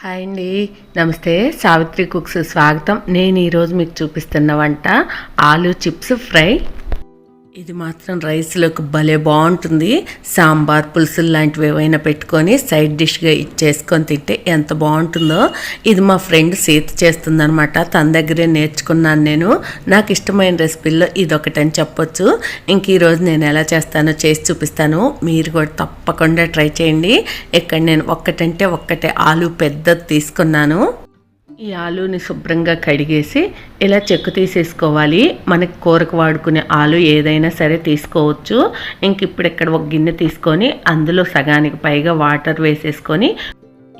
Hi అండి, నమస్తే. Savitri cooks స్వాగతం. నేను ఈరోజు మీకు చూపిస్తున్న వంట ఆలూ చిప్స్ ఫ్రై. ఇది మాత్రం రైస్లోకి భలే బాగుంటుంది. సాంబార్ పులుసులు లాంటివి ఏవైనా పెట్టుకొని సైడ్ డిష్గా ఇచ్చేసుకొని తింటే ఎంత బాగుంటుందో. ఇది మా ఫ్రెండ్ సీత చేస్తుందనమాట. తన దగ్గరే నేర్చుకున్నాను నేను. నాకు ఇష్టమైన రెసిపీల్లో ఇది ఒకటని చెప్పొచ్చు. ఇంక ఈరోజు నేను ఎలా చేస్తానో చేసి చూపిస్తాను. మీరు కూడా తప్పకుండా ట్రై చేయండి. ఇక్కడ నేను ఒక్కటే ఆలు పెద్దది తీసుకున్నాను. ఈ ఆలూని శుభ్రంగా కడిగేసి ఇలా చెక్కు తీసేసుకోవాలి. మనకి కూరకు వాడుకునే ఆలు ఏదైనా సరే తీసుకోవచ్చు. ఇంక ఇప్పుడు ఇక్కడ ఒక గిన్నె తీసుకొని అందులో సగానికి పైగా వాటర్ వేసేసుకొని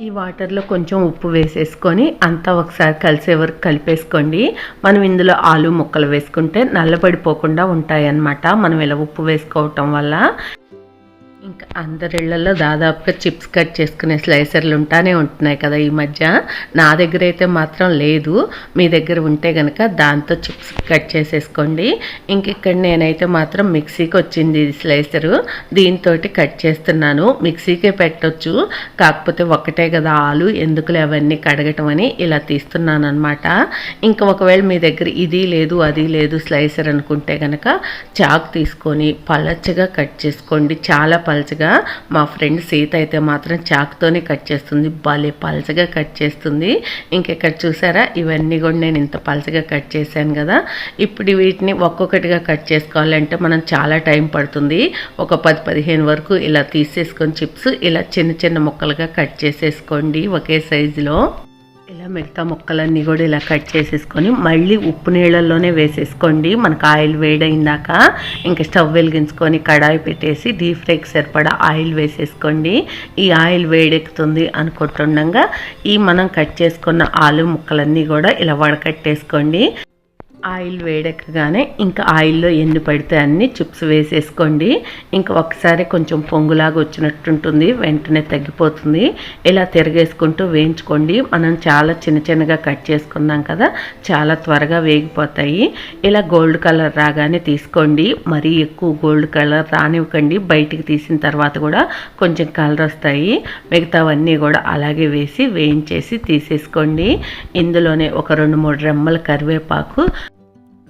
ఈ వాటర్లో కొంచెం ఉప్పు వేసేసుకొని అంతా ఒకసారి కలిసే వరకు కలిపేసుకోండి. మనం ఇందులో ఆలు ముక్కలు వేసుకుంటే నల్లబడిపోకుండా ఉంటాయన్నమాట, మనం ఇలా ఉప్పు వేసుకోవటం వల్ల. ఇంకా అందరిళ్లలో దాదాపుగా చిప్స్ కట్ చేసుకునే స్లైసర్లు ఉంటానే ఉంటున్నాయి కదా ఈ మధ్య. నా దగ్గర అయితే మాత్రం లేదు. మీ దగ్గర ఉంటే కనుక దాంతో చిప్స్ కట్ చేసేసుకోండి. ఇంక ఇక్కడ నేనైతే మాత్రం మిక్సీకి వచ్చింది ఇది స్లైసరు. దీంతో కట్ చేస్తున్నాను. మిక్సీకే పెట్టొచ్చు, కాకపోతే ఒకటే కదా ఆలు, ఎందుకులే అవన్నీ కడగటం అని ఇలా తీస్తున్నాను అనమాట. ఇంకా ఒకవేళ మీ దగ్గర ఇది లేదు అది లేదు స్లైసర్ అనుకుంటే కనుక చాకు తీసుకొని పలచగా కట్ చేసుకోండి. చాలా పలచగా. మా ఫ్రెండ్ సీత అయితే మాత్రం చాకుతోనే కట్ చేస్తుంది, భలే పలచగా కట్ చేస్తుంది. ఇంకెక్కడ చూసారా, ఇవన్నీ కూడా నేను ఇంత పలచగా కట్ చేశాను కదా. ఇప్పుడు వీటిని ఒక్కొక్కటిగా కట్ చేసుకోవాలంటే మనం చాలా టైం పడుతుంది. ఒక 10-15 వరకు ఇలా తీసేసుకొని చిప్స్ ఇలా చిన్న చిన్న ముక్కలుగా కట్ చేసేసుకోండి ఒకే సైజులో. ఇలా మిగతా ముక్కలన్నీ కూడా ఇలా కట్ చేసేసుకొని మళ్ళీ ఉప్పు నీళ్ళల్లోనే వేసేసుకోండి. మనకు ఆయిల్ వేడైందాక ఇంకా స్టవ్ వెలిగించుకొని కడాయి పెట్టేసి డీప్ ఫ్రైకి సరిపడా ఆయిల్ వేసేసుకోండి. ఈ ఆయిల్ వేడెక్కుతుంది అనుకుంటుండగా ఈ మనం కట్ చేసుకున్న ఆలు ముక్కలన్నీ కూడా ఇలా వడకట్టేసుకోండి. ఆయిల్ వేడెక్కగానే ఇంకా ఆయిల్లో ఎన్ని పడితే అన్ని చిప్స్ వేసేసుకోండి. ఇంకా ఒకసారి కొంచెం పొంగులాగా వచ్చినట్టుంటుంది, వెంటనే తగ్గిపోతుంది. ఇలా తిరగేసుకుంటూ వేయించుకోండి. మనం చాలా చిన్న చిన్నగా కట్ చేసుకున్నాం కదా, చాలా త్వరగా వేగిపోతాయి. ఇలా గోల్డ్ కలర్ రాగానే తీసుకోండి. మరీ ఎక్కువ గోల్డ్ కలర్ రానివ్వకండి. బయటికి తీసిన తర్వాత కూడా కొంచెం కలర్ వస్తాయి. మిగతావన్నీ కూడా అలాగే వేసి వేయించేసి తీసేసుకోండి. ఇందులోనే ఒక 2-3 రెమ్మల కరివేపాకు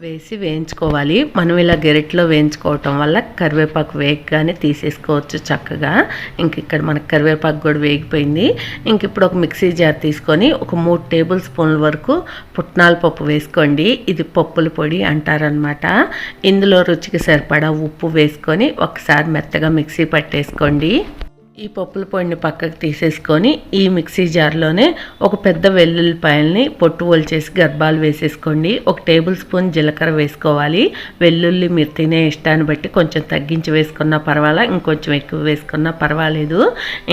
వేసి వేయించుకోవాలి. మనం ఇలా గెరెట్లో వేయించుకోవటం వల్ల కరివేపాకు వేగగానే తీసేసుకోవచ్చు చక్కగా. ఇంక ఇక్కడ మనకు కరివేపాకు కూడా వేగిపోయింది. ఇంక ఇప్పుడు ఒక మిక్సీ జార్ తీసుకొని ఒక 3 టేబుల్ స్పూన్ల వరకు పుట్నాల పప్పు వేసుకోండి. ఇది పప్పుల పొడి అంటారనమాట. ఇందులో రుచికి సరిపడా ఉప్పు వేసుకొని ఒకసారి మెత్తగా మిక్సీ పట్టేసుకోండి. ఈ పప్పుల పొడిని పక్కకు తీసేసుకొని ఈ మిక్సీ జార్లోనే ఒక పెద్ద వెల్లుల్లిపాయల్ని పొట్టు ఒలిచేసి గర్భాలు వేసేసుకోండి. 1 టేబుల్ స్పూన్ జీలకర్ర వేసుకోవాలి. వెల్లుల్లి మీరు తినే ఇష్టాన్ని బట్టి కొంచెం తగ్గించి వేసుకున్నా పర్వాలా, ఇంకొంచెం ఎక్కువ వేసుకున్నా పర్వాలేదు.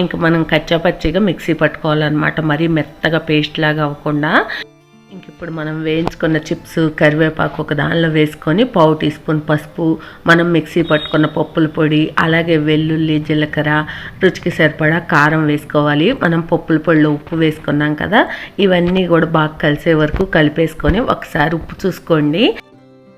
ఇంక మనం కచ్చాపచ్చిగా మిక్సీ పట్టుకోవాలన్నమాట, మరీ మెత్తగా పేస్ట్ లాగా అవ్వకుండా. ఇంక ఇప్పుడు మనం వేయించుకున్న చిప్స్ కరివేపాకు ఒక దానిలో వేసుకొని 1/4 టీ స్పూన్ పసుపు, మనం మిక్సీ పట్టుకున్న పప్పుల పొడి, అలాగే వెల్లుల్లి జీలకర్ర, రుచికి సరిపడా కారం వేసుకోవాలి. మనం పప్పుల పొడిలో ఉప్పు వేసుకున్నాం కదా, ఇవన్నీ కూడా బాగా కలిసే వరకు కలిపేసుకొని ఒకసారి ఉప్పు చూసుకోండి.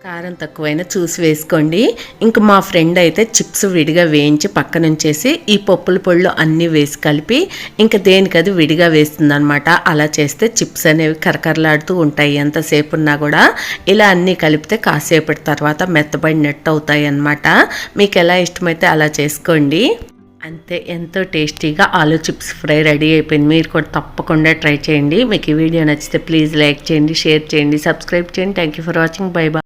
కారం తక్కువైనా చూసి వేసుకోండి. ఇంక మా ఫ్రెండ్ అయితే చిప్స్ విడిగా వేయించి పక్కన ఉంచేసి ఈ పప్పుల పొడిలో అన్నీ వేసి కలిపి ఇంకా దేనికది విడిగా వేస్తుందనమాట. అలా చేస్తే చిప్స్ అనేవి కరకరలాడుతూ ఉంటాయి ఎంతసేపు ఉన్నా కూడా. ఇలా అన్నీ కలిపితే కాసేపటి తర్వాత మెత్తబడినట్టు అవుతాయి అన్నమాట. మీకు ఎలా ఇష్టమైతే అలా చేసుకోండి. అంతే, ఎంతో టేస్టీగా ఆలూ చిప్స్ ఫ్రై రెడీ అయిపోయింది. మీరు కూడా తప్పకుండా ట్రై చేయండి. మీకు ఈ వీడియో నచ్చితే ప్లీజ్ లైక్ చేయండి, షేర్ చేయండి, సబ్స్క్రైబ్ చేయండి. Thank you for watching. By by.